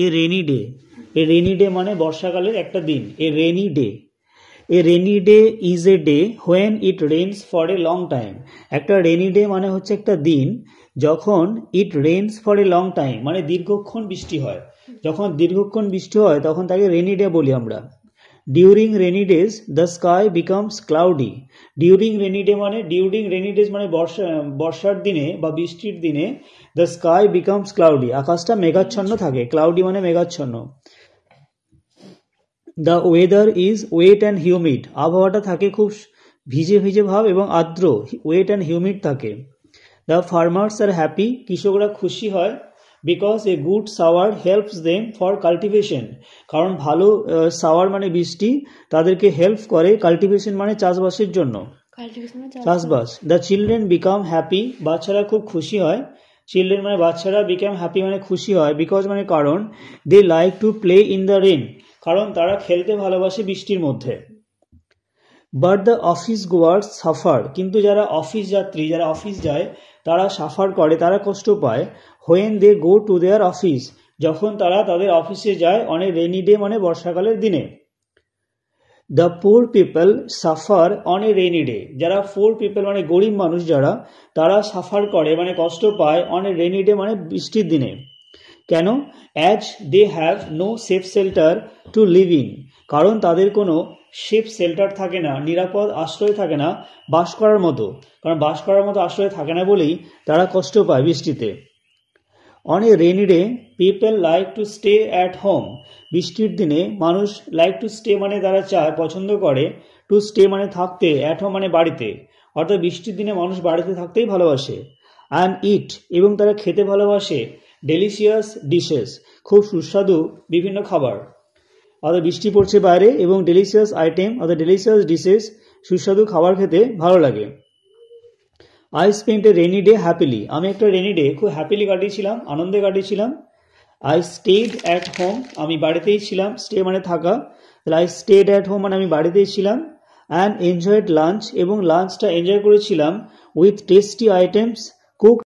A rainy day, a rainy day মানে বর্ষাকালের একটা দিন। A rainy day, a rainy day is a day when it rains for a long time. একটা rainy day মানে হচ্ছে একটা দিন যখন it rains for a long time মানে দীর্ঘক্ষণ বৃষ্টি হয়। যখন দীর্ঘক্ষণ বৃষ্টি হয় তখন তাকে রেনি ডে বলি আমরা। During rainy days the sky becomes cloudy. During rainy day মানে ডিউরিং রেনি ডেজ মানে বর্ষার দিনে বা বৃষ্টির দিনে দ্য স্কাই বিকামস ক্লাউডি, আকাশটা মেঘাচ্ছন্ন থাকে। ক্লাউডি মানে মেঘাচ্ছন্ন। The weather is wet and humid, আবহাওয়াটা থাকে খুব ভিজে ভিজে ভাব এবং আর্দ্র, ওয়েট অ্যান্ড হিউমিড থাকে। দ্য ফার্মার্স আর হ্যাপি, কৃষকরা খুশি হয়। Because a good shower helps them for cultivation, কারণ ভালো সাওয়ার মানে বৃষ্টি তাদেরকে হেল্প করে, কাল্টিভেশন মানে চাষবাসের জন্য, চাষবাস। দ্য চিলড্রেন বিকাম হ্যাপি, বাচ্চারা খুব খুশি হয়। চিলড্রেন মানে বাচ্চারা, বিকাম হ্যাপি মানে খুশি হয়। বিকজ মানে কারণ, they like to play in the rain, কারণ তারা খেলতে ভালোবাসে বৃষ্টির মধ্যে। But the office goers suffer, কিন্তু যারা অফিস যাত্রী, যারা অফিস যায় তারা সাফার করে, তারা কষ্ট পায়। When they go to their office, যখন তারা তাদের অফিসে যায় অন এ রেনি ডে মানে বর্ষাকালের দিনে। The poor people suffer on a rainy day, যারা পুর পিপল মানে গরিব মানুষ যারা, তারা সাফার করে মানে কষ্ট পায় অন এ রেনি ডে মানে বৃষ্টির দিনে। কেন? As they have no safe shelter to live in, কারণ তাদের কোনো সেফ শেল্টার থাকে না, নিরাপদ আশ্রয় থাকে না বাস করার মতো, কারণ বাস করার মতো আশ্রয় থাকে না বলেই তারা কষ্ট পায় বৃষ্টিতে। On a rainy day people like to stay at home, বৃষ্টির দিনে মানুষ লাইক টু স্টে মানে তারা চায়, পছন্দ করে, টু স্টে মানে থাকতে, অ্যাট হোম মানে বাড়িতে, অর্থাৎ বৃষ্টির দিনে মানুষ বাড়িতে থাকতেই ভালোবাসে। অ্যান্ড ইট, এবং তারা খেতে ভালোবাসে, ডেলিশিয়াস ডিশেস, খুব সুস্বাদু বিভিন্ন খাবার। অর্থাৎ বৃষ্টি পড়ছে বাইরে এবং ডেলিশিয়াস আইটেম অর্থাৎ ডেলিশিয়াস ডিশেস, সুস্বাদু খাবার খেতে ভালো লাগে। I spent a rainy day happily, আমি একটা রেনি ডে খুব হ্যাপিলি কাটিয়েছিলাম, আনন্দে কাটিয়েছিলাম। আই স্টেড অ্যাট হোম, আমি বাড়িতেই ছিলাম, স্টে মানে থাকা, তাহলে আই স্টেড অ্যাট হোম মানে আমি বাড়িতেই ছিলাম। অ্যান্ড এনজয়েড লাঞ্চ, এবং লাঞ্চটা এনজয় করেছিলাম উইথ টেস্টি আইটেমস কুক